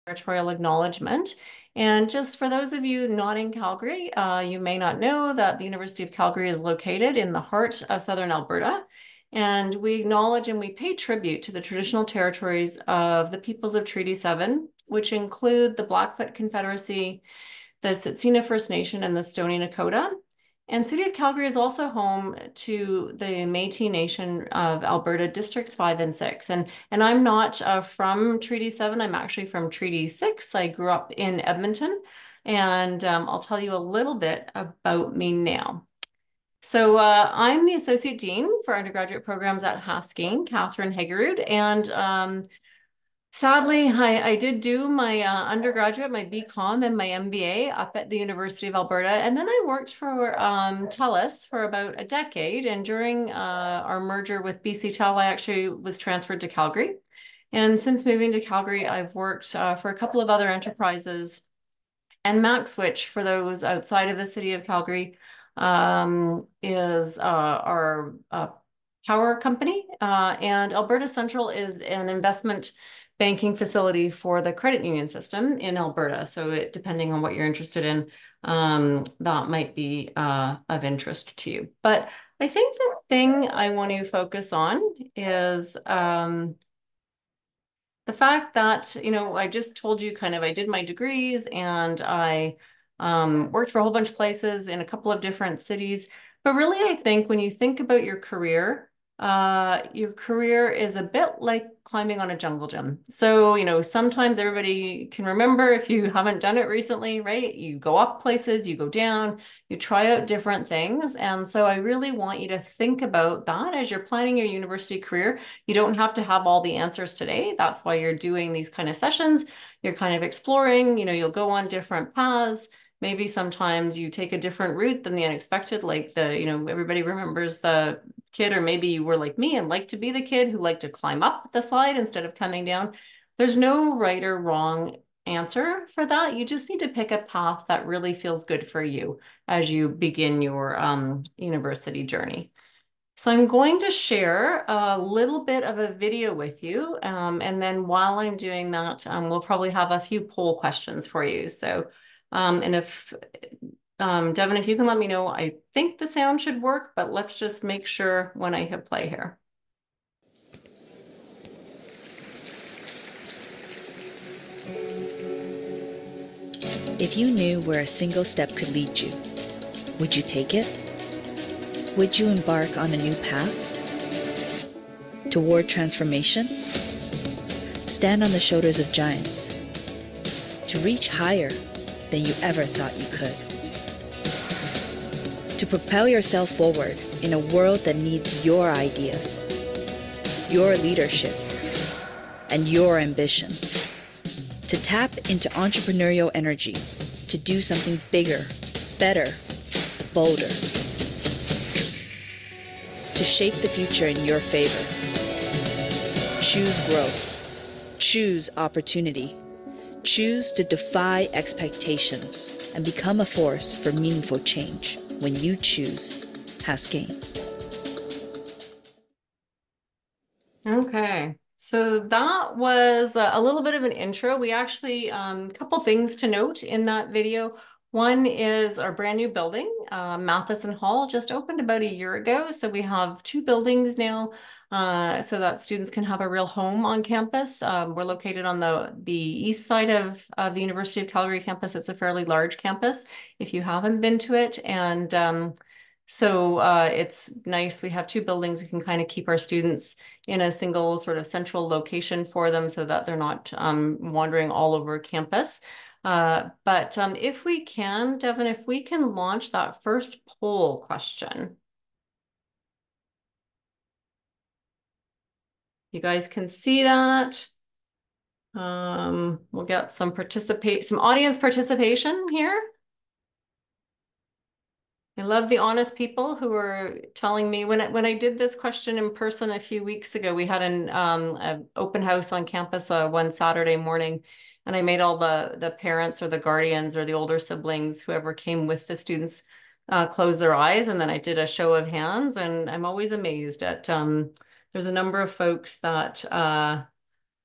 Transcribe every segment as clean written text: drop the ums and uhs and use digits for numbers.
territorial acknowledgement. And just for those of you not in Calgary, you may not know that the University of Calgary is located in the heart of southern Alberta. And we acknowledge and we pay tribute to the traditional territories of the peoples of Treaty 7, which include the Blackfoot Confederacy, the Tsuut'ina First Nation, and the Stoney Nakoda. And City of Calgary is also home to the Métis Nation of Alberta Districts 5 and 6. And I'm not from Treaty 7, I'm actually from Treaty 6. I grew up in Edmonton, and I'll tell you a little bit about me now. So I'm the Associate Dean for undergraduate programs at Haskayne, Catherine Hegerud, and sadly, I did do my undergraduate, my BComm and my MBA up at the University of Alberta. And then I worked for TELUS for about a decade. And during our merger with BC Tel, I actually was transferred to Calgary. And since moving to Calgary, I've worked for a couple of other enterprises. And MaxSwitch, for those outside of the city of Calgary, is our power company. And Alberta Central is an investment banking facility for the credit union system in Alberta. So depending on what you're interested in, that might be of interest to you. But I think the thing I want to focus on is the fact that, I just told you I did my degrees and I worked for a whole bunch of places in a couple of different cities. But really, I think when you think about your career is a bit like climbing on a jungle gym. So, sometimes everybody can remember if you haven't done it recently, right? You go up places, you go down, you try out different things. And so I really want you to think about that as you're planning your university career. You don't have to have all the answers today. That's why you're doing these kind of sessions. You're kind of exploring, you'll go on different paths. Maybe sometimes you take a different route than the unexpected, like everybody remembers the kid, or maybe you were like me and liked to be the kid who liked to climb up the slide instead of coming down. There's no right or wrong answer for that. You just need to pick a path that really feels good for you as you begin your university journey. So I'm going to share a little bit of a video with you. And then while I'm doing that, we'll probably have a few poll questions for you. So, and if Devin, if you can let me know, I think the sound should work, but let's just make sure when I hit play here. If you knew where a single step could lead you, would you take it? Would you embark on a new path? Toward transformation? Stand on the shoulders of giants to reach higher than you ever thought you could. To propel yourself forward in a world that needs your ideas, your leadership, and your ambition. To tap into entrepreneurial energy, to do something bigger, better, bolder. To shape the future in your favor. Choose growth. Choose opportunity. Choose to defy expectations and become a force for meaningful change when you choose Haskayne. Okay. So that was a little bit of an intro. We actually, a couple things to note in that video. One is our brand new building, Matheson Hall, just opened about a year ago. So we have 2 buildings now, so that students can have a real home on campus. We're located on the east side of the University of Calgary campus. It's a fairly large campus if you haven't been to it. And so it's nice. We have 2 buildings. We can kind of keep our students in a single sort of central location for them so that they're not wandering all over campus. But if we can, Devin, if we can launch that first poll question. You guys can see that. We'll get some audience participation here. I love the honest people who are telling me when I did this question in person a few weeks ago, we had an open house on campus one Saturday morning, and I made all the parents or the guardians or the older siblings, whoever came with the students, close their eyes, and then I did a show of hands, and I'm always amazed at there's a number of folks that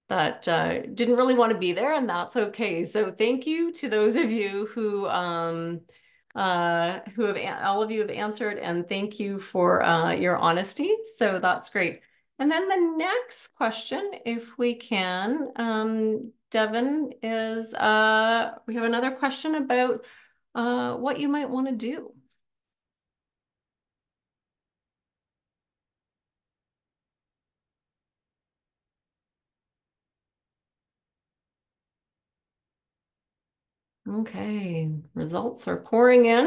didn't really want to be there, and that's okay. So thank you to those of you who have all of you have answered, and thank you for your honesty. So that's great. And then the next question, if we can, Devin, is we have another question about what you might want to do. Okay, results are pouring in.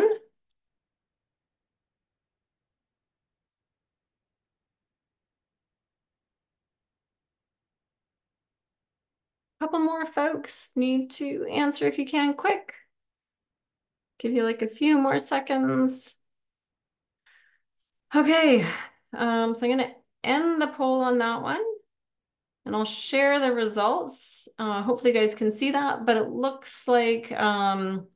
A couple more folks need to answer if you can quick. Give you like a few more seconds. Okay, so I'm gonna end the poll on that one, and I'll share the results. Hopefully you guys can see that, but it looks like about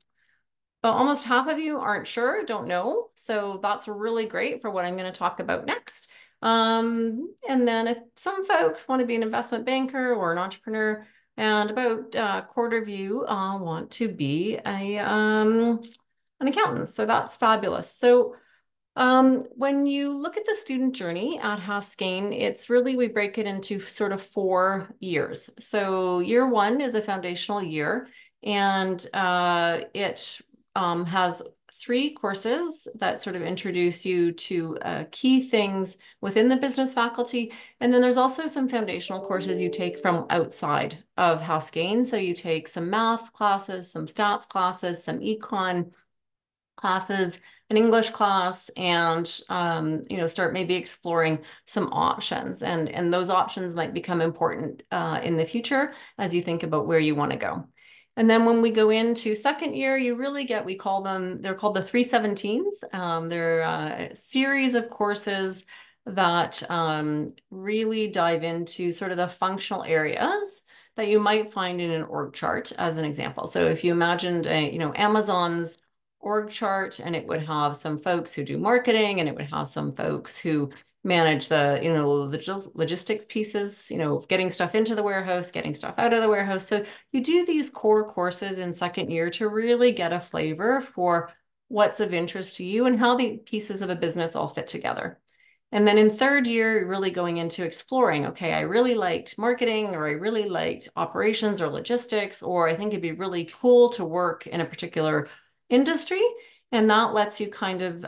almost half of you aren't sure, don't know. So that's really great for what I'm going to talk about next. And then if some folks want to be an investment banker or an entrepreneur, and about a quarter of you want to be an accountant. So that's fabulous. So when you look at the student journey at Haskayne, it's really, we break it into sort of 4 years. So year 1 is a foundational year, and it has 3 courses that sort of introduce you to key things within the business faculty. And then there's also some foundational courses you take from outside of Haskayne. So you take some math classes, some stats classes, some econ classes, an English class, and start maybe exploring some options. And those options might become important in the future as you think about where you want to go. And then when we go into second year, you really get, they're called the 317s. They're a series of courses that really dive into sort of the functional areas that you might find in an org chart, as an example. So if you imagined Amazon's org chart, and it would have some folks who do marketing, and it would have some folks who manage the logistics pieces, getting stuff into the warehouse, getting stuff out of the warehouse. So you do these core courses in second year to really get a flavor for what's of interest to you and how the pieces of a business all fit together. And then in third year, you're really going into exploring, okay, I really liked marketing, or I really liked operations or logistics, or I think it'd be really cool to work in a particular industry. And that lets you kind of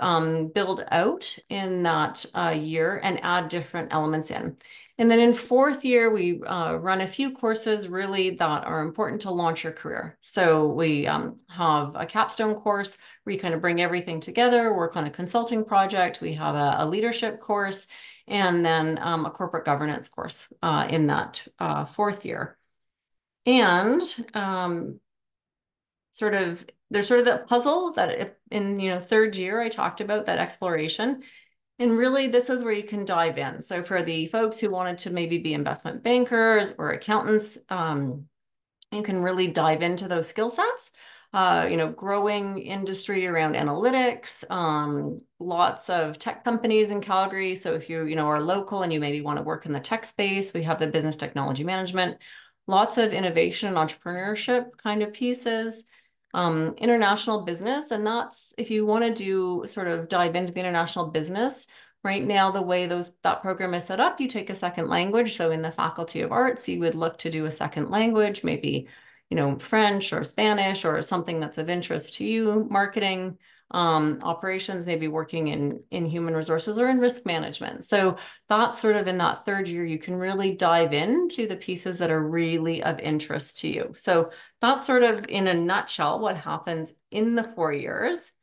build out in that year and add different elements in. And then in fourth year, we run a few courses really that are important to launch your career. So we have a capstone course where you kind of bring everything together, work on a consulting project. We have a leadership course, and then a corporate governance course in that fourth year. And there's sort of that puzzle that in third year I talked about, that exploration. And really, this is where you can dive in. So for the folks who wanted to maybe be investment bankers or accountants, you can really dive into those skill sets. Growing industry around analytics, lots of tech companies in Calgary. So if you are local and you maybe want to work in the tech space, we have the business technology management, lots of innovation and entrepreneurship kind of pieces. International business, and that's if you want to do sort of dive into the international business. Right now, the way that program is set up, you take a second language. So in the Faculty of Arts, you would look to do a second language, maybe French or Spanish or something that's of interest to you. Marketing, operations, maybe working in human resources or in risk management. So that's sort of in that third year, you can really dive into the pieces that are really of interest to you. So that's sort of in a nutshell what happens in the 4 years.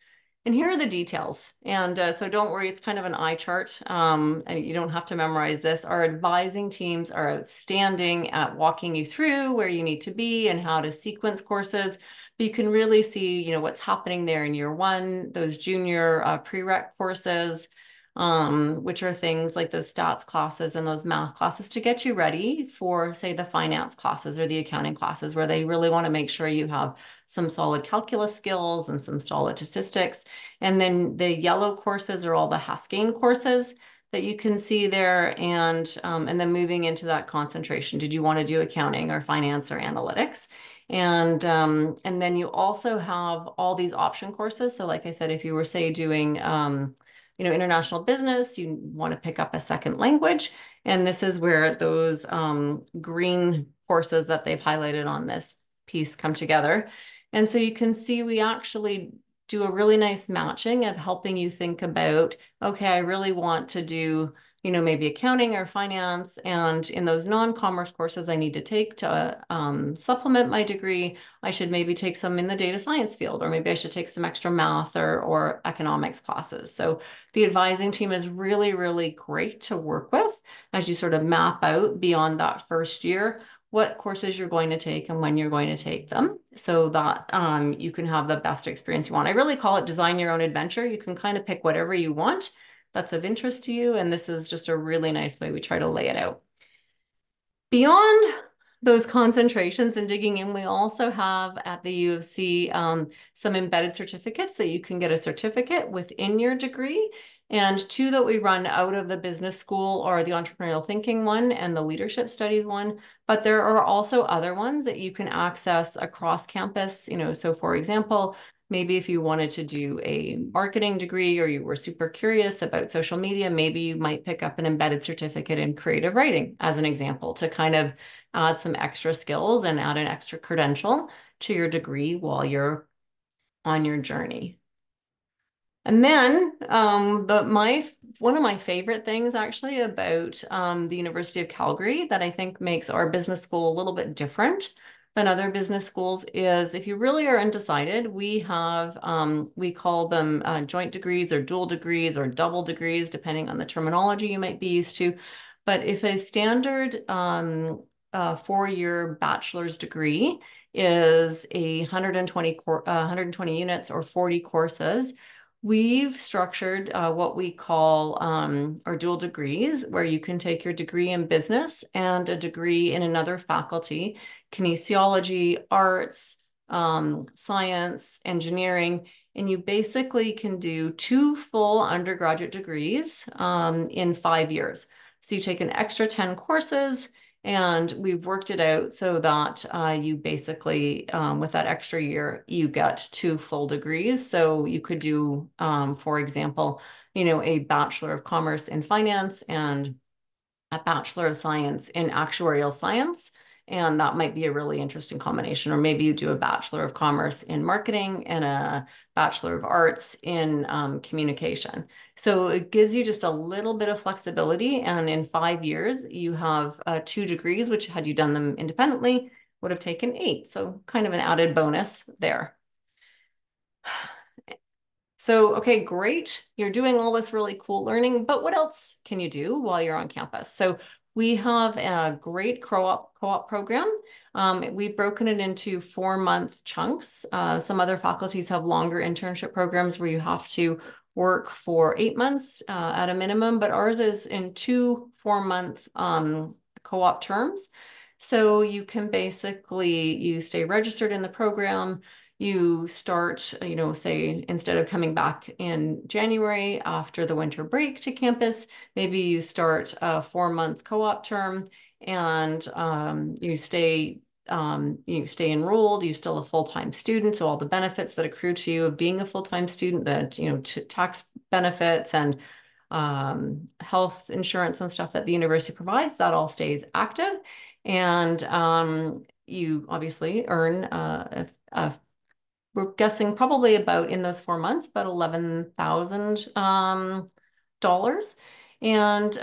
And here are the details. And so don't worry, it's kind of an eye chart. And you don't have to memorize this. Our advising teams are outstanding at walking you through where you need to be and how to sequence courses. But you can really see, what's happening there in year 1, those junior prereq courses, which are things like those stats classes and those math classes to get you ready for, say, the finance classes or the accounting classes, where they really want to make sure you have some solid calculus skills and some solid statistics. And then the yellow courses are all the Haskayne courses. that you can see there, and then moving into that concentration. Did you want to do accounting or finance or analytics? And then you also have all these option courses. So like I said, if you were, say, doing international business, you want to pick up a second language. And this is where those green courses that they've highlighted on this piece come together. And so you can see we actually do a really nice matching of helping you think about, okay, I really want to do, maybe accounting or finance. And in those non-commerce courses I need to take to supplement my degree, I should maybe take some in the data science field, or maybe I should take some extra math or economics classes. So the advising team is really, really great to work with as you sort of map out beyond that first year what courses you're going to take and when you're going to take them, so that you can have the best experience you want. I really call it design your own adventure. You can kind of pick whatever you want that's of interest to you, and this is just a really nice way we try to lay it out. Beyond those concentrations and digging in, we also have at the U of C some embedded certificates that you can get a certificate within your degree. And two that we run out of the business school are the entrepreneurial thinking one and the leadership studies one. But there are also other ones that you can access across campus. So for example, maybe if you wanted to do a marketing degree or you were super curious about social media, maybe you might pick up an embedded certificate in creative writing as an example to kind of add some extra skills and add an extra credential to your degree while you're on your journey. And then one of my favorite things actually about the University of Calgary that I think makes our business school a little bit different than other business schools is if you really are undecided, we call them joint degrees or dual degrees or double degrees, depending on the terminology you might be used to. But if a standard 4-year bachelor's degree is 120 units or 40 courses, we've structured what we call our dual degrees, where you can take your degree in business and a degree in another faculty, kinesiology, arts, science, engineering, and you basically can do 2 full undergraduate degrees in 5 years. So you take an extra 10 courses, and we've worked it out so that you basically, with that extra year, you get 2 full degrees. So you could do, for example, a Bachelor of Commerce in Finance and a Bachelor of Science in Actuarial Science. And that might be a really interesting combination. Or maybe you do a Bachelor of Commerce in Marketing and a Bachelor of Arts in Communication. So it gives you just a little bit of flexibility. And in 5 years, you have 2 degrees, which had you done them independently, would have taken 8. So kind of an added bonus there. So, okay, great. You're doing all this really cool learning, but what else can you do while you're on campus? So we have a great co-op program. We've broken it into 4-month chunks. Some other faculties have longer internship programs where you have to work for 8 months at a minimum, but ours is in 2 4-month co-op terms. So you can basically, you stay registered in the program. You start, say, instead of coming back in January after the winter break to campus, maybe you start a 4-month co-op term, and you stay enrolled. You're still a full-time student, so all the benefits that accrue to you of being a full-time student, that tax benefits and health insurance and stuff that the university provides, that all stays active, and you obviously earn we're guessing probably about, in those 4 months, about $11,000. And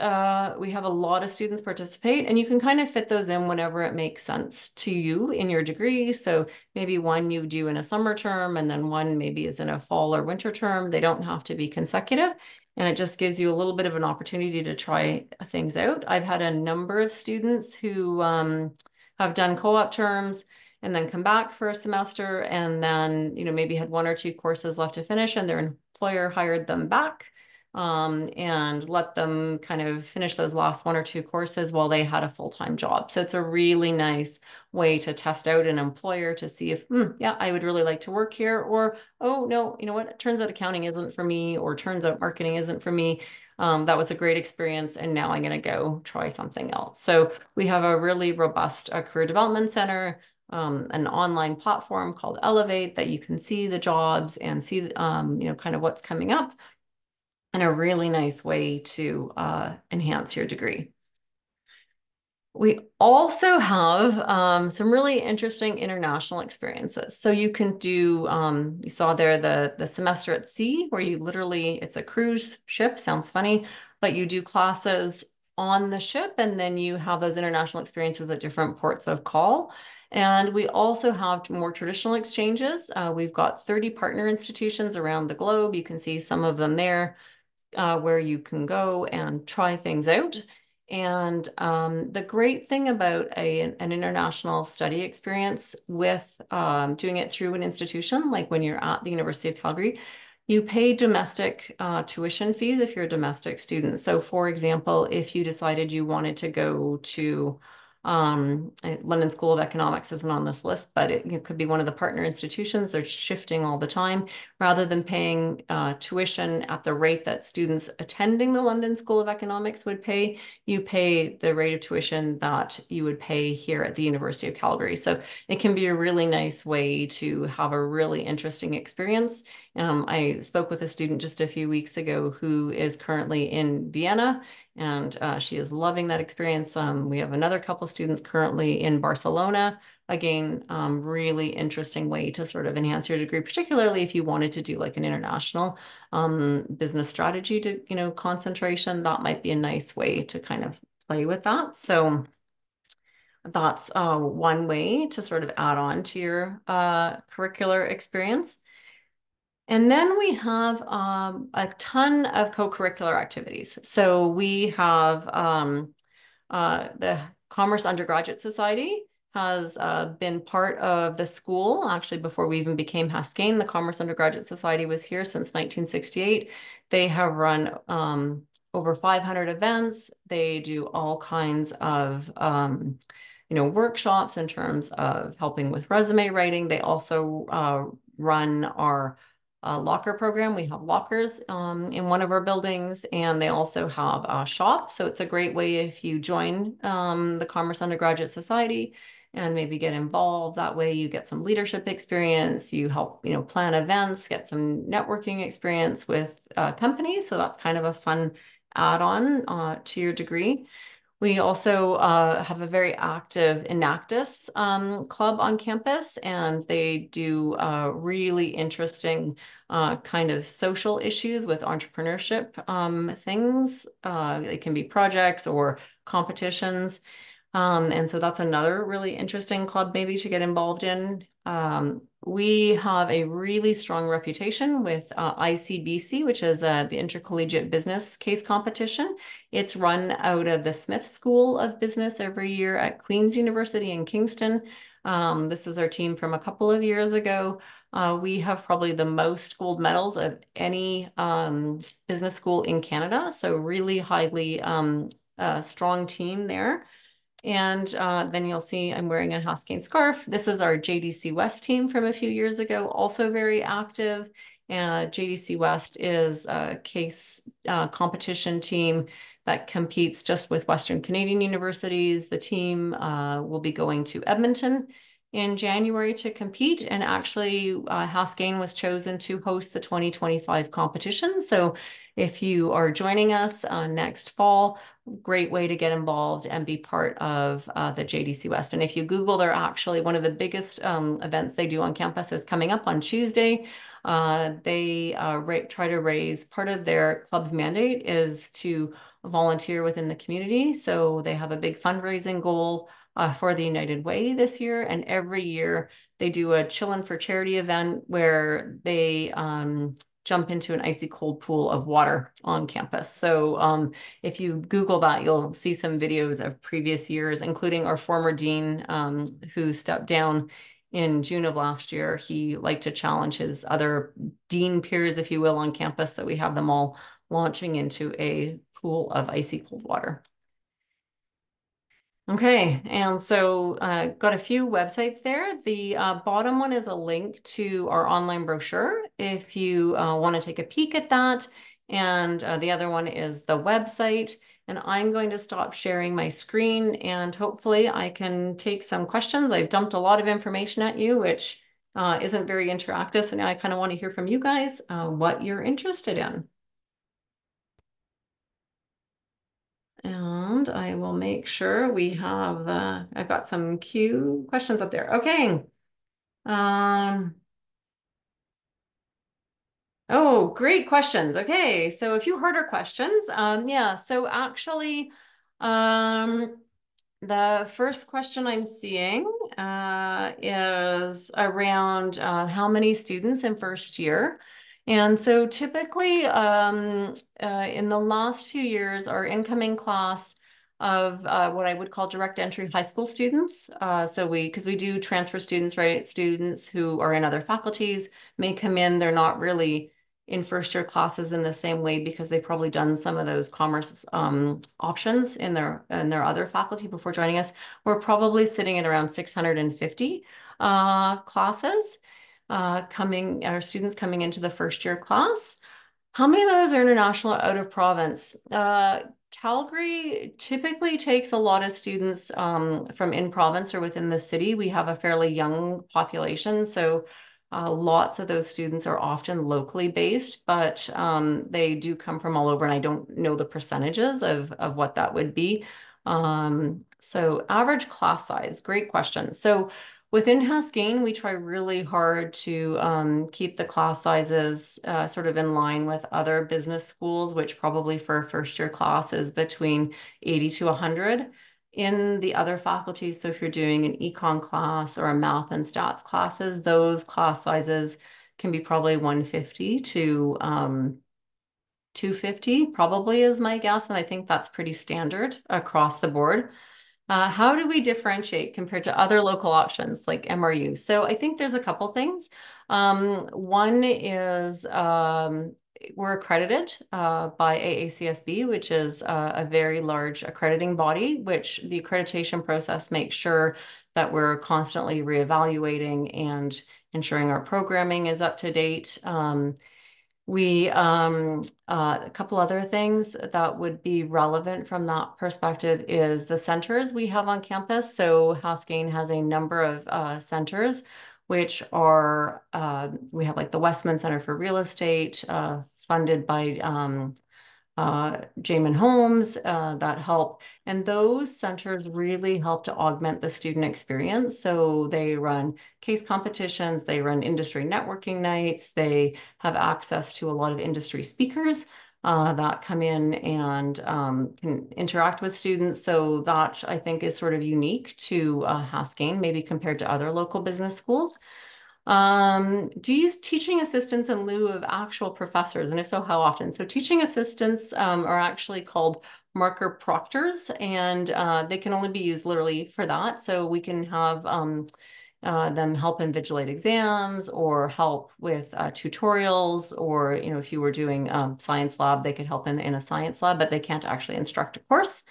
we have a lot of students participate, and you can kind of fit those in whenever it makes sense to you in your degree. So maybe one you do in a summer term, and then one maybe is in a fall or winter term. They don't have to be consecutive. And it just gives you a little bit of an opportunity to try things out. I've had a number of students who have done co-op terms and then come back for a semester, and then maybe had 1 or 2 courses left to finish, and their employer hired them back and let them kind of finish those last 1 or 2 courses while they had a full-time job. So it's a really nice way to test out an employer to see if, yeah, I would really like to work here, or, oh, no, you know what, it turns out accounting isn't for me, or turns out marketing isn't for me. That was a great experience, and now I'm going to go try something else. So we have a really robust career development center, an online platform called Elevate that you can see the jobs and see, kind of what's coming up, and a really nice way to enhance your degree. We also have some really interesting international experiences. So you can do, you saw there the semester at sea, where you literally, it's a cruise ship, sounds funny, but you do classes on the ship, and then you have those international experiences at different ports of call. And we also have more traditional exchanges. We've got 30 partner institutions around the globe. You can see some of them there, where you can go and try things out. And the great thing about an international study experience with doing it through an institution, like when you're at the University of Calgary, you pay domestic tuition fees if you're a domestic student. So for example, if you decided you wanted to go to London School of Economics isn't on this list, but it could be one of the partner institutions. They're shifting all the time. Rather than paying tuition at the rate that students attending the London School of Economics would pay, you pay the rate of tuition that you would pay here at the University of Calgary. So it can be a really nice way to have a really interesting experience. I spoke with a student just a few weeks ago who is currently in Vienna, and she is loving that experience. We have another couple students currently in Barcelona. Again, really interesting way to sort of enhance your degree, particularly if you wanted to do like an international business strategy to, concentration. That might be a nice way to kind of play with that. So that's one way to sort of add on to your curricular experience. And then we have a ton of co-curricular activities. So we have the Commerce Undergraduate Society has been part of the school. Actually, before we even became Haskayne, the Commerce Undergraduate Society was here since 1968. They have run over 500 events. They do all kinds of workshops in terms of helping with resume writing. They also run our locker program. We have lockers in one of our buildings, and they also have a shop. So it's a great way if you join the Commerce Undergraduate Society and maybe get involved. That way you get some leadership experience, you help, plan events, get some networking experience with companies. So that's kind of a fun add-on to your degree. We also have a very active Enactus club on campus, and they do really interesting kind of social issues with entrepreneurship things. It can be projects or competitions. And so that's another really interesting club maybe to get involved in. We have a really strong reputation with ICBC, which is the Intercollegiate Business Case Competition. It's run out of the Smith School of Business every year at Queen's University in Kingston. This is our team from a couple of years ago. We have probably the most gold medals of any business school in Canada, so really highly strong team there. And then you'll see I'm wearing a Haskayne scarf. This is our JDC West team from a few years ago, also very active. JDC West is a case competition team that competes just with Western Canadian universities. The team will be going to Edmonton in January to compete. And actually, Haskayne was chosen to host the 2025 competition. So if you are joining us next fall, great way to get involved and be part of the JDC West. And if you Google, they're actually one of the biggest events they do on campus is coming up on Tuesday. They try to raise, part of their club's mandate is to volunteer within the community. So they have a big fundraising goal for the United Way this year. And every year they do a Chillin' for Charity event where they jump into an icy cold pool of water on campus. So if you Google that, you'll see some videos of previous years, including our former dean who stepped down in June of last year. He liked to challenge his other dean peers, if you will, on campus. So we have them all launching into a pool of icy cold water. Okay, and so got a few websites there. The bottom one is a link to our online brochure if you want to take a peek at that. And the other one is the website. And I'm going to stop sharing my screen and hopefully I can take some questions. I've dumped a lot of information at you, which isn't very interactive. So now I kind of want to hear from you guys what you're interested in. And I will make sure we have I've got some Q questions up there. Okay. Um, oh, great questions. Okay. So a few harder questions. Yeah. So actually, um, the first question I'm seeing is around how many students in first year. And so typically in the last few years, our incoming class of what I would call direct entry high school students. Because we do transfer students, right? Students who are in other faculties may come in, they're not really in first year classes in the same way because they've probably done some of those commerce options in their other faculty before joining us. We're probably sitting at around 650 classes our students coming into the first year class. How many of those are international or out of province? Calgary typically takes a lot of students from in province or within the city. We have a fairly young population, so lots of those students are often locally based, but they do come from all over, and I don't know the percentages of what that would be. So average class size, great question. So within Haskayne, we try really hard to keep the class sizes sort of in line with other business schools, which probably for a first year class is between 80 to 100. In the other faculties, so if you're doing an econ class or a math and stats classes, those class sizes can be probably 150 to 250 probably is my guess. And I think that's pretty standard across the board. How do we differentiate compared to other local options like MRU? So I think there's a couple things. One is we're accredited by AACSB, which is a very large accrediting body, which the accreditation process makes sure that we're constantly reevaluating and ensuring our programming is up to date. A couple other things that would be relevant from that perspective is the centers we have on campus. So Haskayne has a number of centers, which are, we have like the Westman Center for Real Estate, funded by Jamin Holmes that help. And those centers really help to augment the student experience. So they run case competitions, they run industry networking nights, they have access to a lot of industry speakers that come in and can interact with students. So that I think is sort of unique to Haskayne, maybe compared to other local business schools. Do you use teaching assistants in lieu of actual professors? And if so, how often? So teaching assistants are actually called marker proctors, and they can only be used literally for that. So we can have them help invigilate exams or help with tutorials, or if you were doing science lab, they could help in a science lab, but they can't actually instruct a course.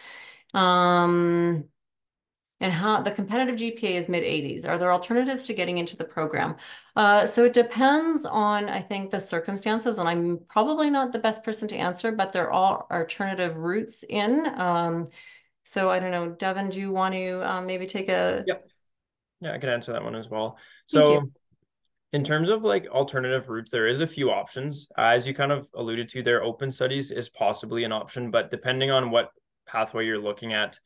And how the competitive GPA is mid-80s. Are there alternatives to getting into the program? So it depends on, I think, the circumstances, and I'm probably not the best person to answer, but there are alternative routes in. So I don't know, Devin, do you want to maybe take a... Yep. Yeah, I can answer that one as well. Thank you. So in terms of like alternative routes, there is a few options. As you kind of alluded to there, open studies is possibly an option, but depending on what pathway you're looking at,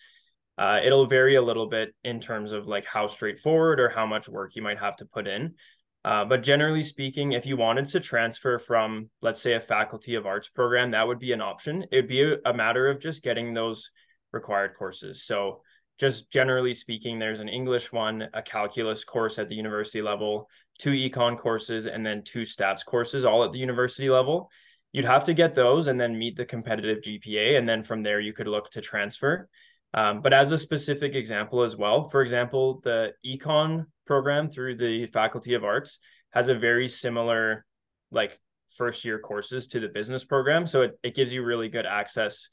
it'll vary a little bit in terms of like how straightforward or how much work you might have to put in. But generally speaking, if you wanted to transfer from, let's say, a faculty of arts program, that would be an option. It would be a matter of just getting those required courses. So just generally speaking, there's an English one, a calculus course at the university level, 2 econ courses, and then 2 stats courses, all at the university level. You'd have to get those and then meet the competitive GPA. And then from there, you could look to transfer. But as a specific example as well, for example, the econ program through the Faculty of Arts has a very similar like first year courses to the business program. So it gives you really good access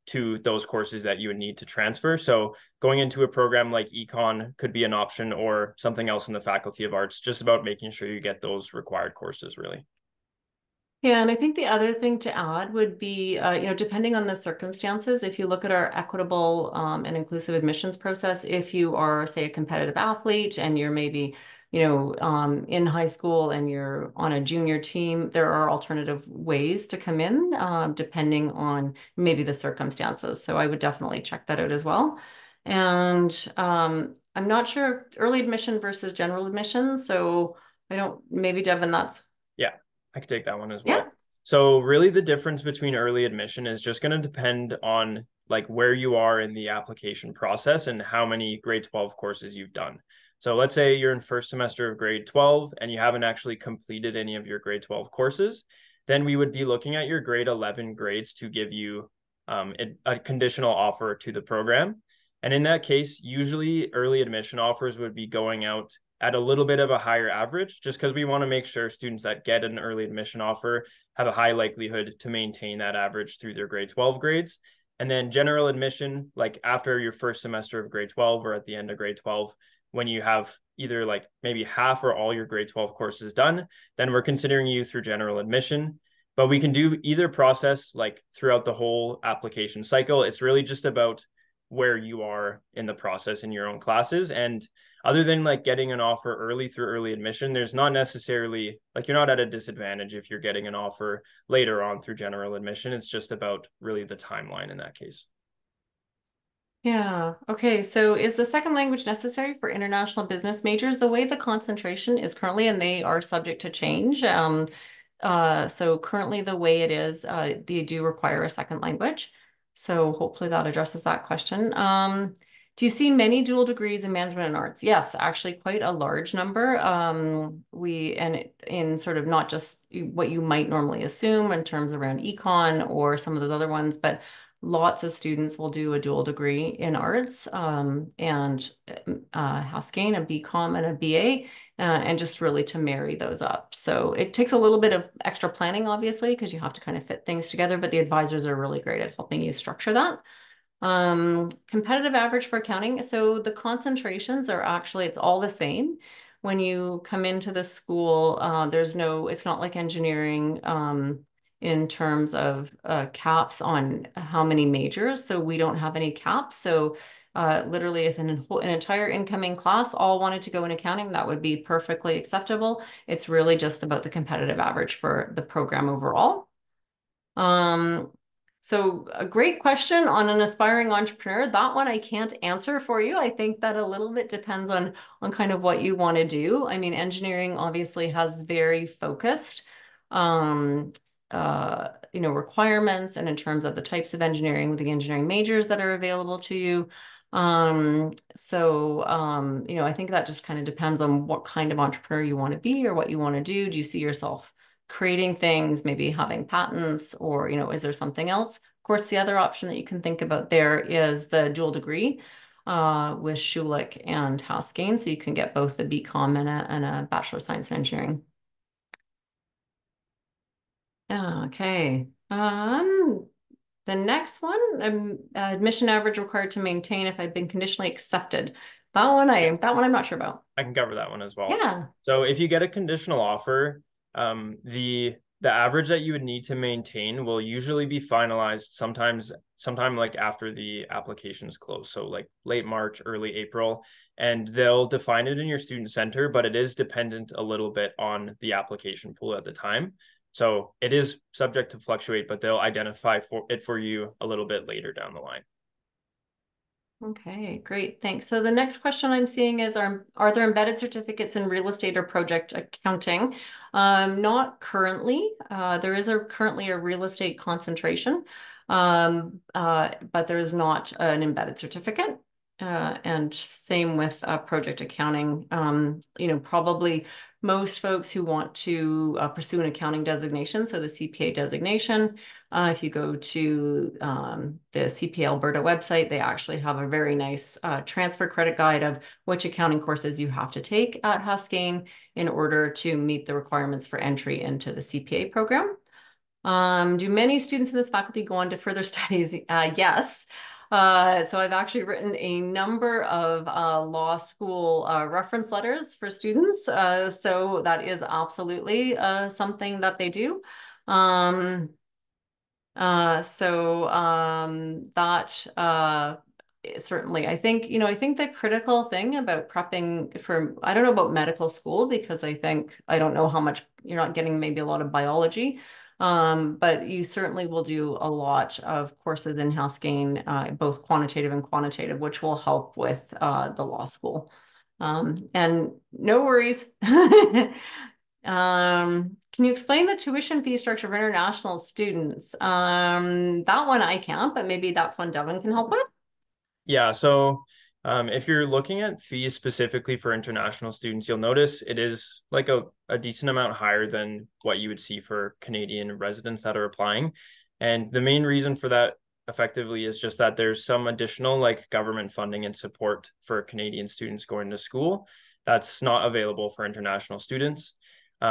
to those courses that you would need to transfer. So going into a program like econ could be an option, or something else in the Faculty of Arts, just about making sure you get those required courses really. Yeah, and I think the other thing to add would be, depending on the circumstances, if you look at our equitable and inclusive admissions process, if you are, say, a competitive athlete and you're maybe, in high school and you're on a junior team, there are alternative ways to come in, depending on maybe the circumstances. So I would definitely check that out as well. And I'm not sure early admission versus general admission. So maybe Devin, that's. Yeah, I could take that one as Yeah. well. So really the difference between early admission is just going to depend on like where you are in the application process and how many grade 12 courses you've done. So let's say you're in first semester of grade 12 and you haven't actually completed any of your grade 12 courses, then we would be looking at your grade 11 grades to give you a conditional offer to the program. And in that case, usually early admission offers would be going out at a little bit of a higher average, just because we want to make sure students that get an early admission offer have a high likelihood to maintain that average through their grade 12 grades. And then general admission, like after your first semester of grade 12 or at the end of grade 12, when you have either like maybe half or all your grade 12 courses done, then we're considering you through general admission. But we can do either process like throughout the whole application cycle. It's really just about where you are in the process in your own classes. And other than like getting an offer early through early admission, there's not necessarily like you're not at a disadvantage if you're getting an offer later on through general admission. It's just about really the timeline in that case. Yeah. Okay. So is the second language necessary for international business majors? The way the concentration is currently, and they are subject to change. So currently the way it is, they do require a second language. So hopefully that addresses that question. Do you see many dual degrees in management and arts? Yes, actually quite a large number. In sort of not just what you might normally assume in terms around econ or some of those other ones, but lots of students will do a dual degree in arts, and Haskayne, a BComm and a BA, and just really to marry those up. So it takes a little bit of extra planning, obviously, because you have to kind of fit things together, but the advisors are really great at helping you structure that. Competitive average for accounting. So the concentrations are actually, it's all the same. When you come into the school, it's not like engineering, in terms of caps on how many majors. So we don't have any caps. So literally if an entire incoming class all wanted to go in accounting, that would be perfectly acceptable. It's really just about the competitive average for the program overall. So a great question on an aspiring entrepreneur. That one I can't answer for you. I think that a little bit depends on kind of what you want to do. I mean, engineering obviously has very focused requirements, and in terms of the types of engineering with the engineering majors that are available to you. I think that just kind of depends on what kind of entrepreneur you want to be or what you want to do. Do you see yourself creating things, maybe having patents, or, is there something else? Of course, the other option that you can think about there is the dual degree with Schulich and Haskayne. So you can get both the BComm and a Bachelor of Science in Engineering. Okay. The next one, admission average required to maintain if I've been conditionally accepted. That one I'm not sure about. I can cover that one as well. Yeah. So if you get a conditional offer, the average that you would need to maintain will usually be finalized sometime like after the applications close. So like late March, early April, and they'll define it in your student center, but it is dependent a little bit on the application pool at the time. So it is subject to fluctuate, but they'll identify for you a little bit later down the line. Okay, great. Thanks. So the next question I'm seeing is, are there embedded certificates in real estate or project accounting? Not currently. There is currently a real estate concentration, but there is not an embedded certificate. and same with project accounting. Probably most folks who want to pursue an accounting designation, so the CPA designation, if you go to the CPA Alberta website, they actually have a very nice transfer credit guide of which accounting courses you have to take at Haskayne in order to meet the requirements for entry into the CPA program. Do many students in this faculty go on to further studies? Yes. So I've actually written a number of law school reference letters for students. So that is absolutely something that they do. Um, that certainly, I think, I think the critical thing about prepping for, I don't know about medical school because I don't know how much you're not getting maybe a lot of biology. But you certainly will do a lot of courses in Haskayne, both quantitative and quantitative, which will help with the law school. And no worries. Can you explain the tuition fee structure for international students? That one I can't, but maybe that's one Devin can help with. Yeah, so if you're looking at fees specifically for international students, you'll notice it is like a decent amount higher than what you would see for Canadian residents that are applying. And the main reason for that effectively is just that there's some additional like government funding and support for Canadian students going to school that's not available for international students.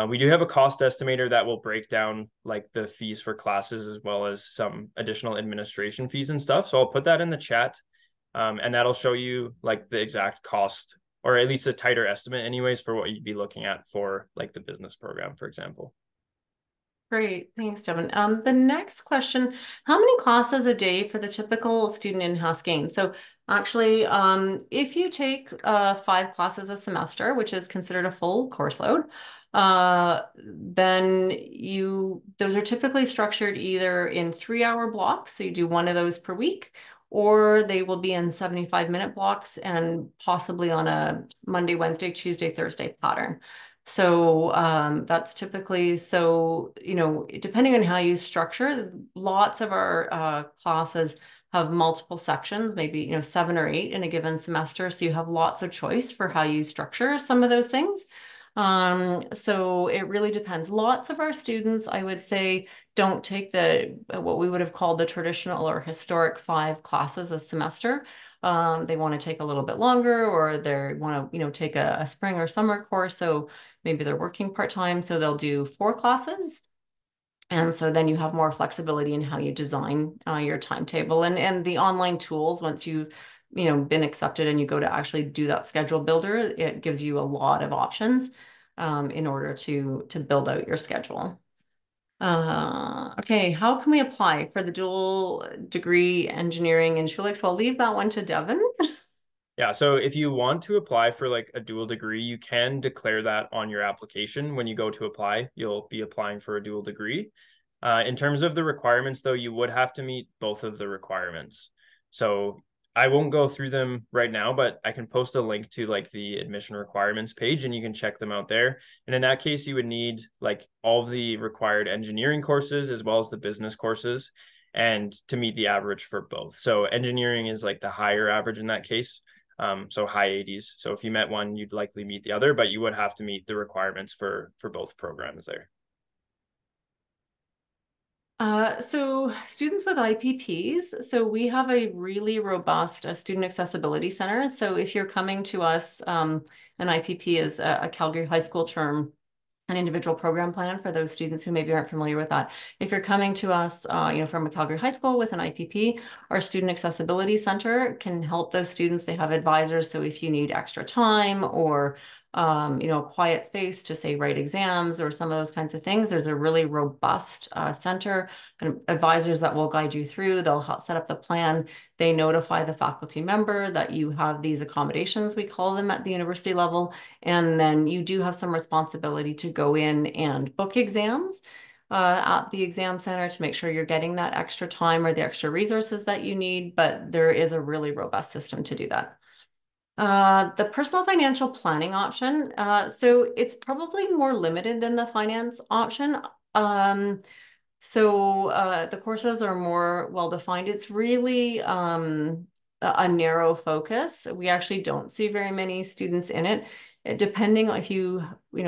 We do have a cost estimator that will break down like the fees for classes as well as some additional administration fees and stuff. So I'll put that in the chat. And that'll show you like the exact cost, or at least a tighter estimate anyways, for what you'd be looking at for like the business program, for example. Great, thanks, Devin. The next question, how many classes a day for the typical student in Haskayne? So actually, if you take 5 classes a semester, which is considered a full course load, then those are typically structured either in 3-hour blocks, so you do one of those per week, or they will be in 75-minute blocks and possibly on a Monday, Wednesday, Tuesday, Thursday pattern. So that's typically, depending on how you structure, lots of our classes have multiple sections, maybe, 7 or 8 in a given semester. So you have lots of choice for how you structure some of those things. So it really depends. Lots of our students, I would say, don't take what we would have called the traditional or historic 5 classes a semester. They want to take a little bit longer, or they want to, take a spring or summer course. So maybe they're working part-time, so they'll do 4 classes. And so then you have more flexibility in how you design your timetable and the online tools. Once you've been accepted and you go to actually do that schedule builder, it gives you a lot of options in order to build out your schedule. Okay, how can we apply for the dual degree engineering in Schulich? So I'll leave that one to Devin. Yeah, so if you want to apply for like a dual degree, you can declare that on your application. When you go to apply, you'll be applying for a dual degree. In terms of the requirements, though, you would have to meet both of the requirements. So I won't go through them right now, but I can post a link to like the admission requirements page and you can check them out there. And in that case, you would need like all of the required engineering courses as well as the business courses and to meet the average for both. So engineering is like the higher average in that case. So high 80s. So if you met one, you'd likely meet the other, but you would have to meet the requirements for both programs there. So students with IPPs, so we have a really robust student accessibility center. So if you're coming to us, an IPP is a Calgary High School term, an individual program plan for those students who maybe aren't familiar with that. If you're coming to us, from a Calgary High School with an IPP, our Student Accessibility Center can help those students. They have advisors. So if you need extra time or, a quiet space to say write exams or some of those kinds of things, there's a really robust center and advisors that will guide you through. They'll set up the plan. They notify the faculty member that you have these accommodations, we call them at the university level. And then you do have some responsibility to go in and book exams at the exam center to make sure you're getting that extra time or the extra resources that you need. But there is a really robust system to do that. The personal financial planning option. So it's probably more limited than the finance option. The courses are more well-defined. It's really, a narrow focus. We actually don't see very many students in it. Depending if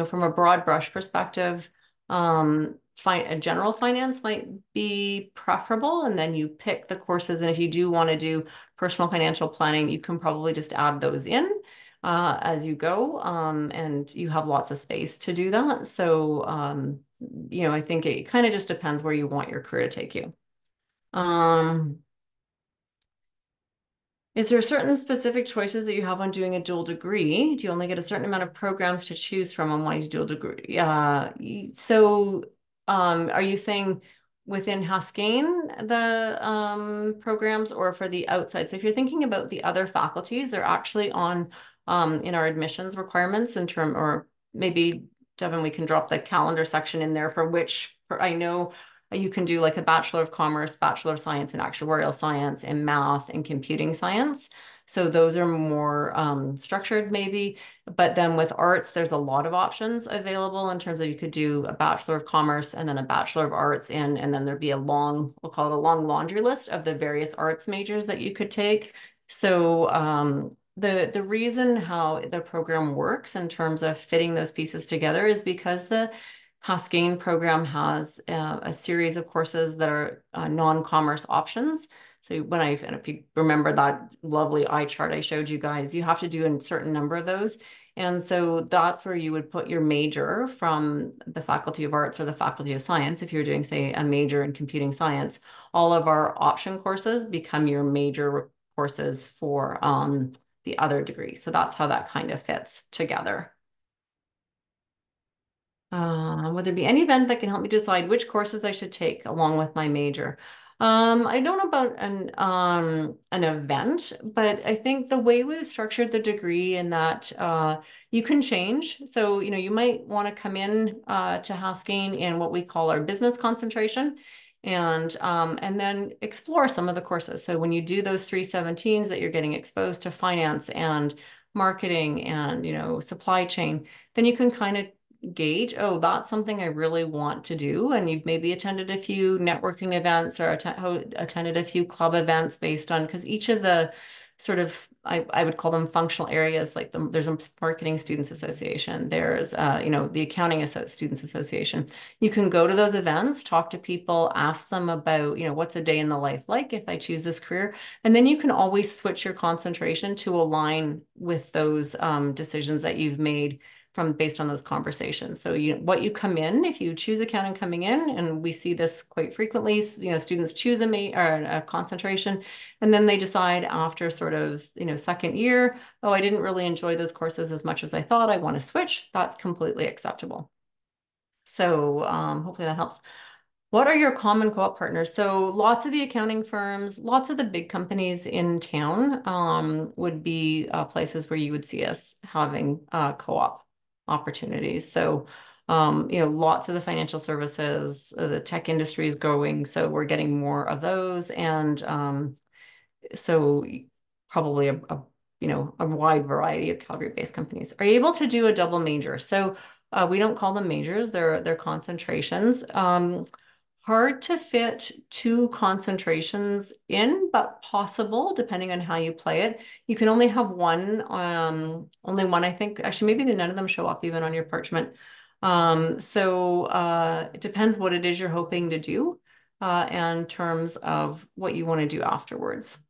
from a broad brush perspective, a general finance might be preferable, and then you pick the courses. And if you do want to do personal financial planning, you can probably just add those in as you go, and you have lots of space to do that. So, I think it kind of just depends where you want your career to take you. Is there certain specific choices that you have on doing a dual degree? Do you only get a certain amount of programs to choose from on wanting to do a degree? Are you saying within Haskayne, the programs, or for the outside? So if you're thinking about the other faculties, they're actually on in our admissions requirements or maybe, Devin, we can drop the calendar section in there I know you can do like a Bachelor of Commerce, Bachelor of Science in Actuarial Science, and Math and Computing Science. So those are more structured maybe. But then with arts, there's a lot of options available in terms of you could do a Bachelor of Commerce and then a Bachelor of Arts and then there'd be we'll call it a long laundry list of the various arts majors that you could take. So the reason how the program works in terms of fitting those pieces together is because the Haskayne program has a series of courses that are non-commerce options. So and if you remember that lovely eye chart I showed you guys, you have to do a certain number of those. And so that's where you would put your major from the Faculty of Arts or the Faculty of Science. If you're doing, say, a major in computing science, all of our option courses become your major courses for the other degree. So that's how that kind of fits together. Would there be any event that can help me decide which courses I should take along with my major? I don't know about an event, but I think the way we've structured the degree in that you can change. So, you might want to come in to Haskayne in what we call our business concentration and then explore some of the courses. So when you do those 317s that you're getting exposed to finance and marketing and, supply chain, then you can kind of gauge, oh, that's something I really want to do. And you've maybe attended a few networking events or attended a few club events based on, because each of the sort of, I would call them functional areas, like there's a marketing students association, there's, the accounting students association. You can go to those events, talk to people, ask them about, what's a day in the life like if I choose this career. And then you can always switch your concentration to align with those decisions that you've made based on those conversations. So what you come in, if you choose accounting coming in, and we see this quite frequently, students choose a concentration, and then they decide after sort of, second year, oh, I didn't really enjoy those courses as much as I thought, I want to switch. That's completely acceptable. So hopefully that helps. What are your common co-op partners? So lots of the accounting firms, lots of the big companies in town would be places where you would see us having co-op opportunities. So, lots of the financial services, the tech industry is growing, so we're getting more of those. And so probably a wide variety of Calgary-based companies. Are you able to do a double major? So we don't call them majors, they're concentrations. Hard to fit two concentrations in, but possible depending on how you play it. You can only have one, I think. Actually, maybe none of them show up even on your parchment. So it depends what it is you're hoping to do in terms of what you want to do afterwards.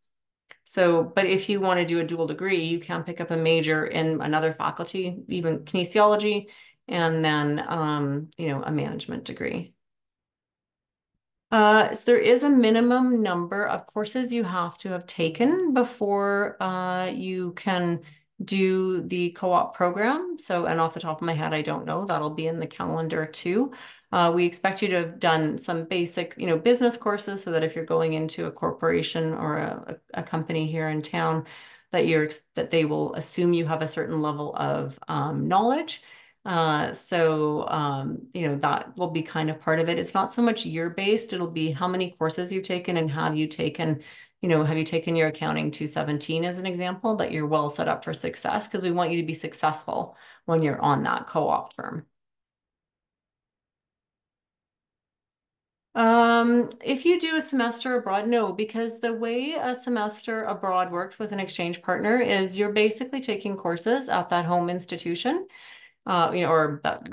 So, but if you want to do a dual degree, you can pick up a major in another faculty, even kinesiology, and then, a management degree. So there is a minimum number of courses you have to have taken before you can do the co-op program. So, and off the top of my head, I don't know. That'll be in the calendar too. We expect you to have done some basic, business courses so that if you're going into a corporation or a company here in town, that they will assume you have a certain level of knowledge. That will be kind of part of it. It's not so much year-based. It'll be how many courses you've taken and have you taken your accounting 217 as an example, that you're well set up for success, because we want you to be successful when you're on that co-op firm. If you do a semester abroad, no, because the way a semester abroad works with an exchange partner is you're basically taking courses at that home institution, or that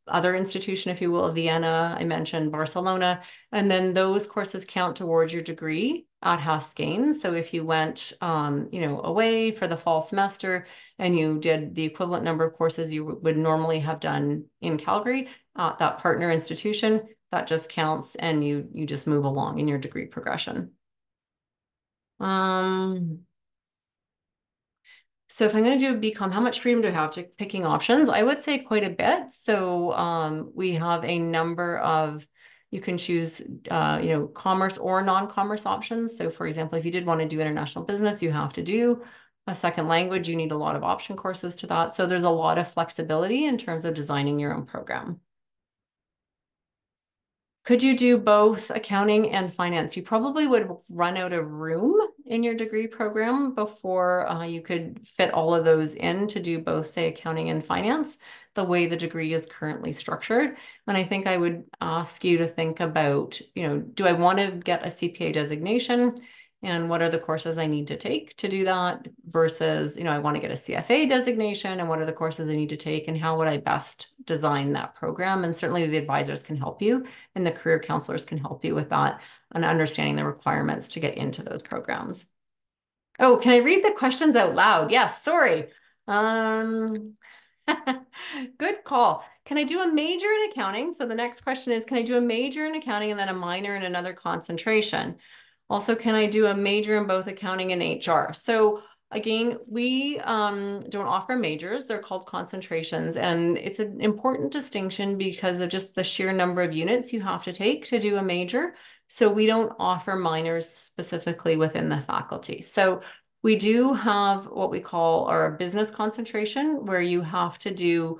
other institution, if you will, Vienna, I mentioned Barcelona, and then those courses count towards your degree at Haskayne. So if you went, away for the fall semester and you did the equivalent number of courses you would normally have done in Calgary at that partner institution, that just counts, and you just move along in your degree progression. So if I'm going to do a BComm, how much freedom do I have to picking options? I would say quite a bit. So we have a number of, you can choose, commerce or non-commerce options. So for example, if you did want to do international business, you have to do a second language. You need a lot of option courses to that. So there's a lot of flexibility in terms of designing your own program. Could you do both accounting and finance? You probably would run out of room in your degree program before you could fit all of those in to do both, say, accounting and finance, the way the degree is currently structured. And I think I would ask you to think about, do I want to get a CPA designation? And what are the courses I need to take to do that versus, I want to get a CFA designation, and what are the courses I need to take, and how would I best design that program? And certainly the advisors can help you, and the career counselors can help you with that and understanding the requirements to get into those programs. Oh, can I read the questions out loud? Yes, sorry. Good call. Can I do a major in accounting? So the next question is, can I do a major in accounting and then a minor in another concentration? Also, can I do a major in both accounting and HR? So again, we don't offer majors. They're called concentrations. And it's an important distinction because of just the sheer number of units you have to take to do a major. So we don't offer minors specifically within the faculty. So we do have what we call our business concentration, where you have to do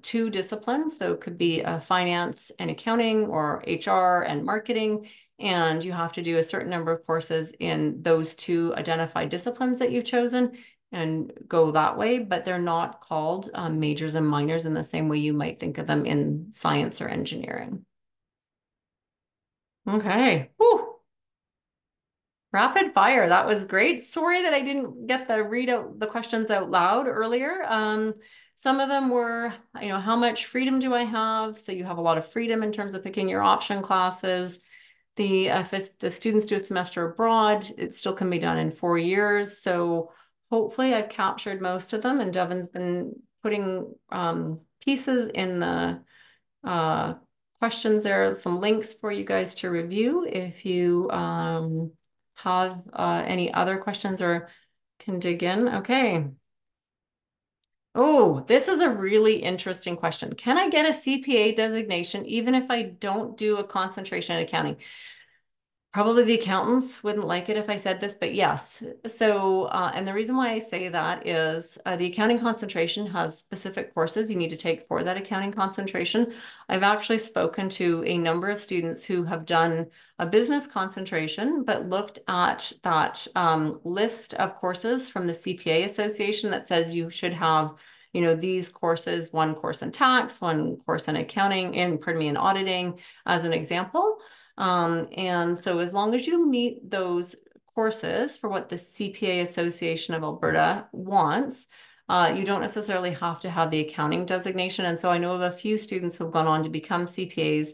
two disciplines. So it could be finance and accounting, or HR and marketing. And you have to do a certain number of courses in those two identified disciplines that you've chosen and go that way. But they're not called majors and minors in the same way you might think of them in science or engineering. Okay. Whew. Rapid fire. That was great. Sorry that I didn't get the read out the questions out loud earlier. Some of them were, how much freedom do I have? So you have a lot of freedom in terms of picking your option classes. If the students do a semester abroad, it still can be done in 4 years. So hopefully I've captured most of them, and Devin's been putting pieces in the questions there, some links for you guys to review if you have any other questions or can dig in. Okay. Oh, this is a really interesting question. Can I get a CPA designation even if I don't do a concentration in accounting? Probably the accountants wouldn't like it if I said this, but yes. So, and the reason why I say that is the accounting concentration has specific courses you need to take for that accounting concentration. I've actually spoken to a number of students who have done a business concentration, but looked at that list of courses from the CPA Association that says you should have, these courses, one course in tax, one course in accounting, in auditing, as an example. And so as long as you meet those courses for what the CPA Association of Alberta wants, you don't necessarily have to have the accounting designation. And so I know of a few students who have gone on to become CPAs,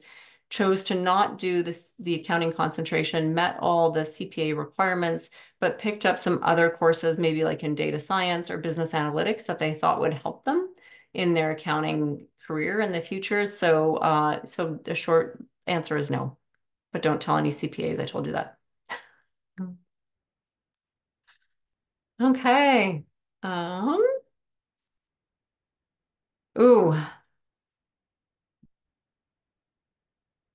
chose to not do the accounting concentration, met all the CPA requirements, but picked up some other courses, maybe like in data science or business analytics, that they thought would help them in their accounting career in the future. So, so the short answer is no. But don't tell any CPAs I told you that. Okay. Ooh.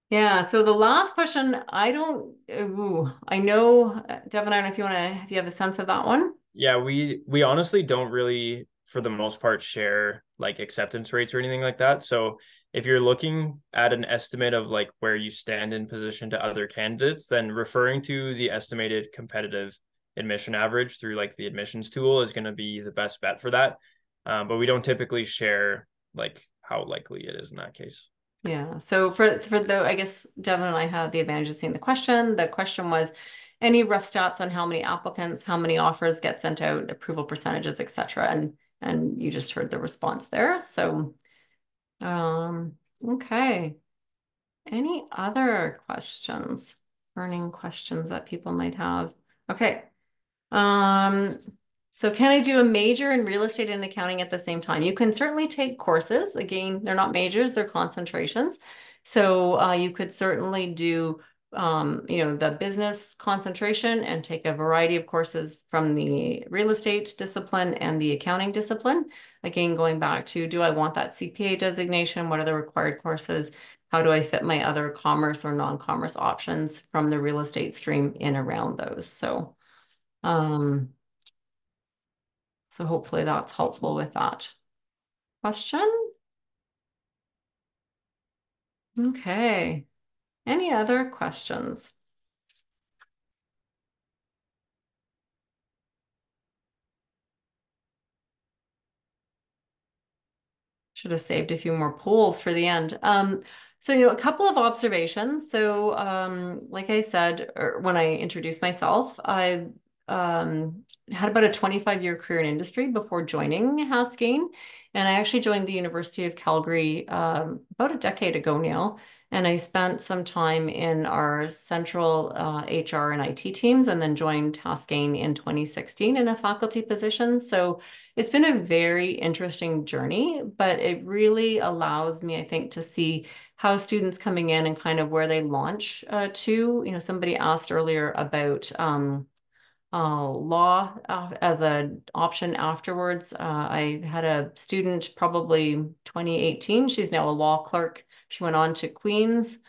Yeah, so the last question, I know, Devin, I don't know if you have a sense of that one. Yeah, we honestly don't really, for the most part, share like acceptance rates or anything like that. So if you're looking at an estimate of like where you stand in position to other candidates, then referring to the estimated competitive admission average through like the admissions tool is going to be the best bet for that. But we don't typically share like how likely it is in that case. Yeah. So I guess Devin and I had the advantage of seeing the question. The question was any rough stats on how many applicants, how many offers get sent out, approval percentages, etc. And you just heard the response there. So okay. Any other questions? Burning questions that people might have. Okay. Um, so can I do a major in real estate and accounting at the same time? You can certainly take courses. Again, they're not majors, they're concentrations. So you could certainly do, the business concentration and take a variety of courses from the real estate discipline and the accounting discipline. Again, going back to, do I want that CPA designation? What are the required courses? How do I fit my other commerce or non-commerce options from the real estate stream in around those? Um, so hopefully that's helpful with that question. Okay. Any other questions? Should have saved a few more polls for the end. So, a couple of observations. So, like I said, when I introduced myself, I had about a 25-year career in industry before joining Haskayne. And I actually joined the University of Calgary about a decade ago now. And I spent some time in our central HR and IT teams and then joined Haskayne in 2016 in a faculty position. So it's been a very interesting journey, but it really allows me, I think, to see how students coming in and kind of where they launch to. Somebody asked earlier about law as an option afterwards. I had a student probably 2018. She's now a law clerk. She went on to Queen's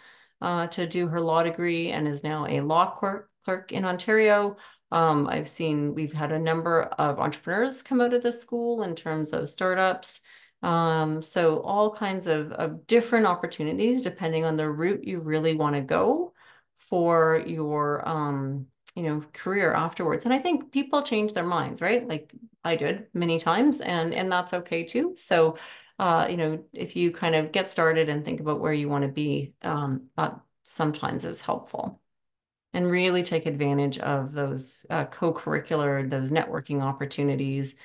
to do her law degree and is now a law clerk in Ontario. We've had a number of entrepreneurs come out of this school in terms of startups. So all kinds of different opportunities depending on the route you really want to go for your career afterwards. And I think people change their minds, right? Like I did many times, and that's okay too. So, if you kind of get started and think about where you want to be, that sometimes is helpful. And really take advantage of those co-curricular, those networking opportunities,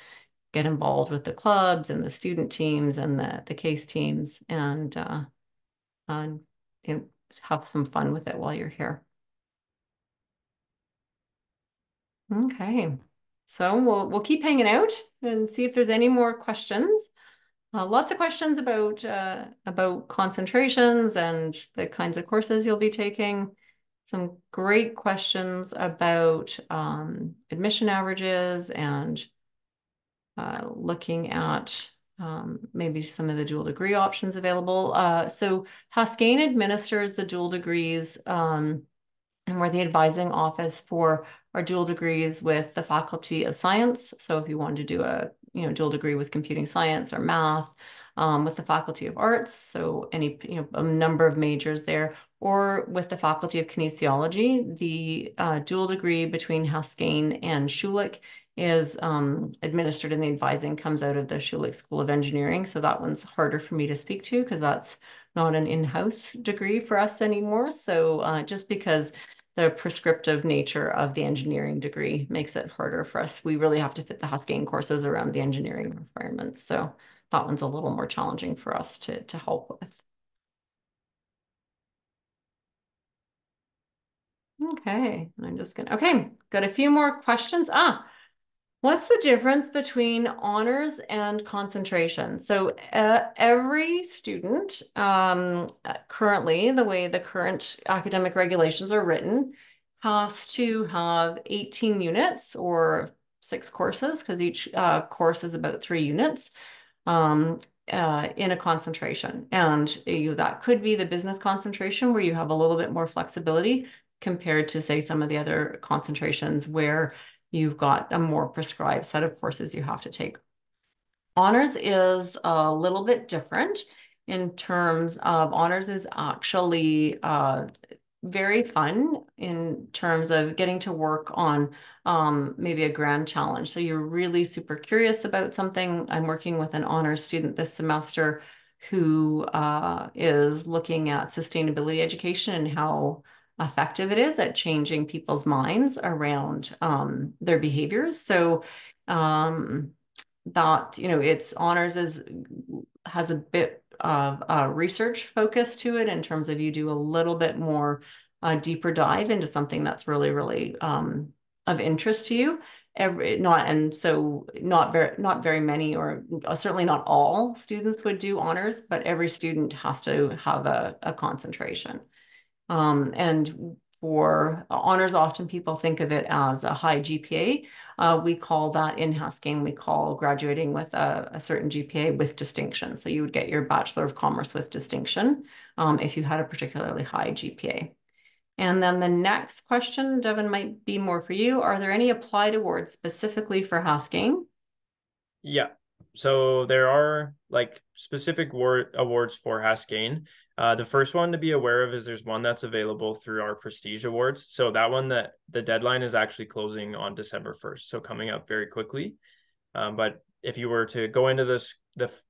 get involved with the clubs and the student teams and the case teams, and have some fun with it while you're here. Okay. So we'll keep hanging out and see if there's any more questions. Lots of questions about concentrations and the kinds of courses you'll be taking. Some great questions about admission averages and looking at maybe some of the dual degree options available. So Haskayne administers the dual degrees and we're the advising office for our dual degrees with the Faculty of Science. So if you wanted to do a dual degree with computing science or math, with the Faculty of Arts, so a number of majors there, or with the Faculty of Kinesiology, the dual degree between Haskayne and Schulich is administered, and the advising comes out of the Schulich School of Engineering. So that one's harder for me to speak to because that's not an in-house degree for us anymore. So just because the prescriptive nature of the engineering degree makes it harder for us. We really have to fit the Haskayne courses around the engineering requirements. So that one's a little more challenging for us to help with. Okay, I'm just gonna, okay, got a few more questions. What's the difference between honors and concentration? So every student, currently, the way the current academic regulations are written, has to have 18 units or 6 courses, because each course is about 3 units um, in a concentration. And that could be the business concentration where you have a little bit more flexibility compared to, say, some of the other concentrations where you've got a more prescribed set of courses you have to take. Honors is a little bit different in terms of honors is actually very fun in terms of getting to work on maybe a grand challenge. So you're really super curious about something. I'm working with an honors student this semester who is looking at sustainability education and how effective it is at changing people's minds around their behaviors. So that, it's honors has a bit of research focus to it in terms of you do a little bit more deeper dive into something that's really, really of interest to you. Not very many, or certainly not all students would do honors, but every student has to have a concentration. And for honors, often people think of it as a high GPA. We call that in Haskayne, we call graduating with a certain GPA with distinction. So you would get your Bachelor of Commerce with distinction if you had a particularly high GPA. And then the next question, Devin, might be more for you. Are there any applied awards specifically for Haskayne? Yeah. So there are like specific awards for Haskayne. The first one to be aware of is there's one that's available through our Prestige Awards. So that one, that the deadline is actually closing on December 1st. So coming up very quickly. But if you were to go into the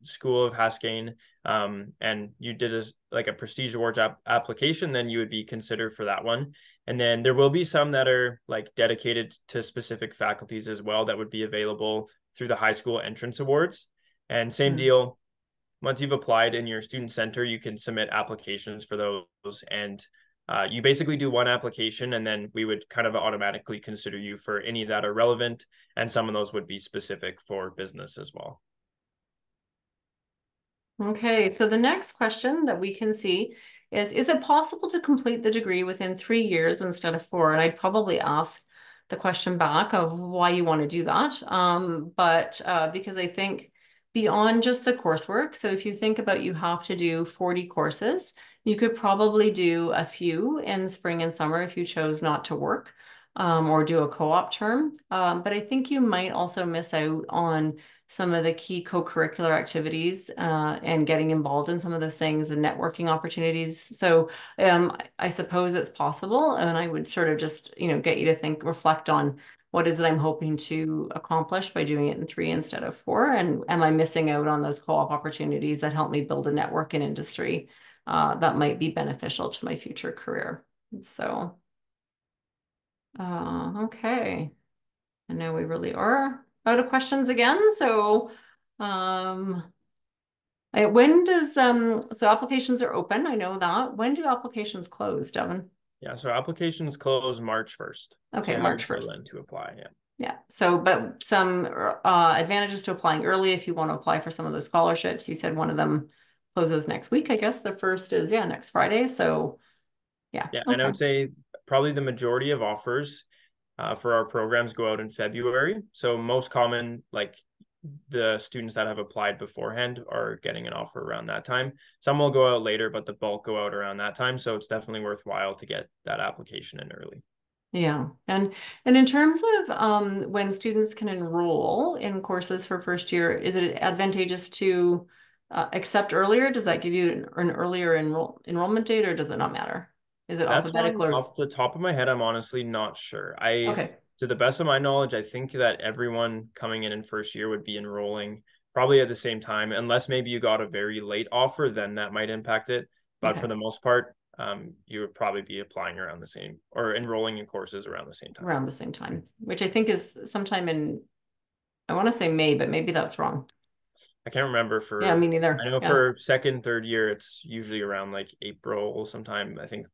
School of Haskayne and you did a Prestige Awards application, then you would be considered for that one. And then there will be some that are like dedicated to specific faculties as well that would be available through the high school entrance awards. And same deal, once you've applied in your student center, you can submit applications for those. And you basically do one application, and then we would kind of automatically consider you for any that are relevant. And some of those would be specific for business as well. Okay, so the next question that we can see is it possible to complete the degree within 3 years instead of 4? And I'd probably ask the question back of why you want to do that. But because I think beyond just the coursework, so if you think about you have to do 40 courses, you could probably do a few in spring and summer if you chose not to work or do a co-op term. But I think you might also miss out on some of the key co-curricular activities and getting involved in some of those things and networking opportunities. So I suppose it's possible, and I would sort of just, get you to reflect on what is it I'm hoping to accomplish by doing it in 3 instead of 4, and am I missing out on those co-op opportunities that help me build a network in industry that might be beneficial to my future career. So, okay. I know we really are out of questions again. So, when does so applications are open? I know that. When do applications close, Devin? Yeah, so applications close March 1st. Okay, so you March have until 1st. then to apply. Yeah. Yeah. So, but some advantages to applying early if you want to apply for some of those scholarships. You said one of them closes next week. I guess the first is next Friday. So, yeah. Yeah, Okay. and I would say probably the majority of offers for our programs go out in February. So most common, like the students that have applied beforehand are getting an offer around that time. Some will go out later, but the bulk go out around that time. So it's definitely worthwhile to get that application in early. Yeah. And in terms of when students can enroll in courses for first year, is it advantageous to accept earlier? Does that give you an earlier enrollment date, or does it not matter? Is it That's one alphabetical or off the top of my head. I'm honestly not sure. okay? To the best of my knowledge, I think that everyone coming in first year would be enrolling probably at the same time, unless maybe you got a very late offer, then that might impact it. But Okay. for the most part, you would probably be applying around the same or enrolling in courses around the same time. Around the same time, which I think is sometime in, I want to say May, but maybe that's wrong. I can't remember Yeah, me neither. I know Yeah. for second, third year, it's usually around like April sometime. I think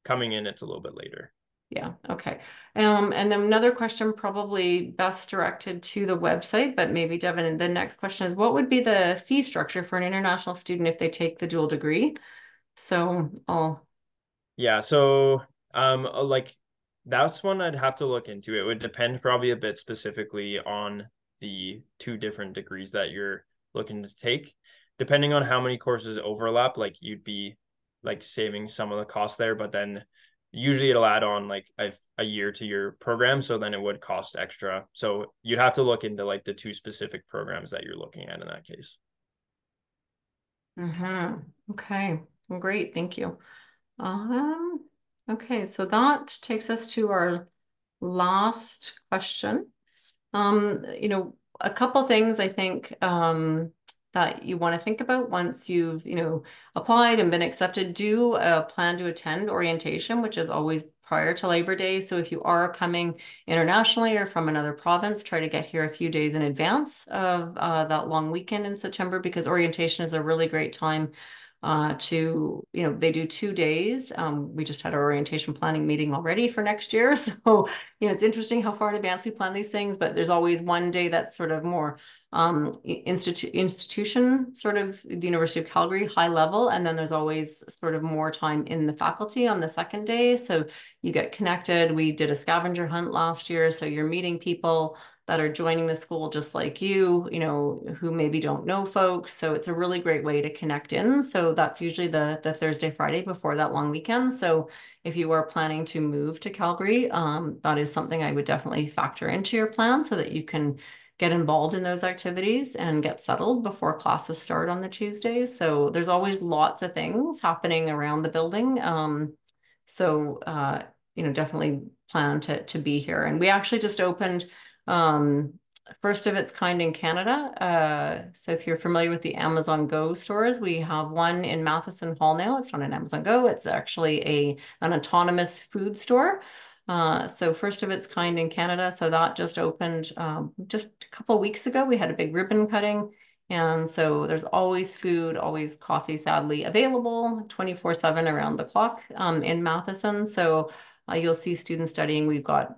coming in, it's a little bit later. Yeah, okay. And then another question probably best directed to the website, but maybe Devin, the next question is, what would be the fee structure for an international student if they take the dual degree? So Yeah, so like that's one I'd have to look into. It would depend probably a bit specifically on the 2 different degrees that you're looking to take. Depending on how many courses overlap, like you'd be like saving some of the cost there, but then usually it'll add on like a year to your program, so then it would cost extra. So you'd have to look into like the 2 specific programs that you're looking at in that case. okay. Well, great, thank you. Okay, so that takes us to our last question. A couple things I think that you want to think about once you've, applied and been accepted. Do plan to attend orientation, which is always prior to Labor Day. So if you are coming internationally or from another province, try to get here a few days in advance of that long weekend in September, because orientation is a really great time they do 2 days. We just had our orientation planning meeting already for next year. So, it's interesting how far in advance we plan these things, but there's always one day that's sort of more institution, sort of the University of Calgary, high level. And then there's always sort of more time in the faculty on the second day. So you get connected. We did a scavenger hunt last year. So you're meeting people that are joining the school just like you, who maybe don't know folks. So it's a really great way to connect in. So that's usually the Thursday, Friday before that long weekend. So if you are planning to move to Calgary, that is something I would definitely factor into your plan so that you can get involved in those activities and get settled before classes start on the Tuesdays. So there's always lots of things happening around the building. Definitely plan to be here. And we actually just opened first of its kind in Canada. So if you're familiar with the Amazon Go stores, we have one in Matheson Hall now. It's not an Amazon Go, it's actually an autonomous food store. So first of its kind in Canada. So that just opened just a couple weeks ago. We had a big ribbon cutting. And so there's always food, always coffee, sadly, available 24/7 around the clock in Matheson. So you'll see students studying. We've got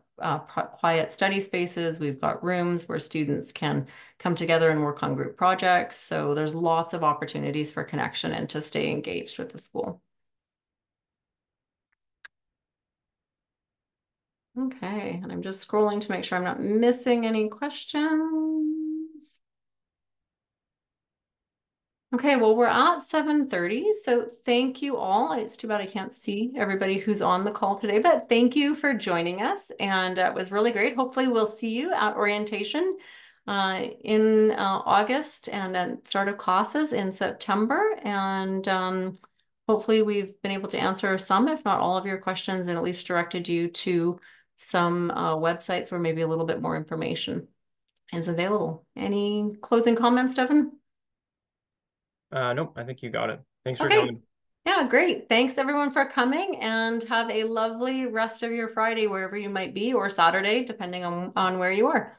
quiet study spaces. We've got rooms where students can come together and work on group projects. So there's lots of opportunities for connection and to stay engaged with the school. Okay, and I'm just scrolling to make sure I'm not missing any questions. Okay, well, we're at 7:30, so thank you all. It's too bad I can't see everybody who's on the call today, but thank you for joining us, and it was really great. Hopefully we'll see you at orientation in August and at start of classes in September, and hopefully we've been able to answer some, if not all of your questions, and at least directed you to some websites where maybe a little bit more information is available. Any closing comments, Devin? Nope, I think you got it. Thanks for Okay. coming. Yeah, great. Thanks everyone for coming, and have a lovely rest of your Friday wherever you might be, or Saturday, depending on where you are.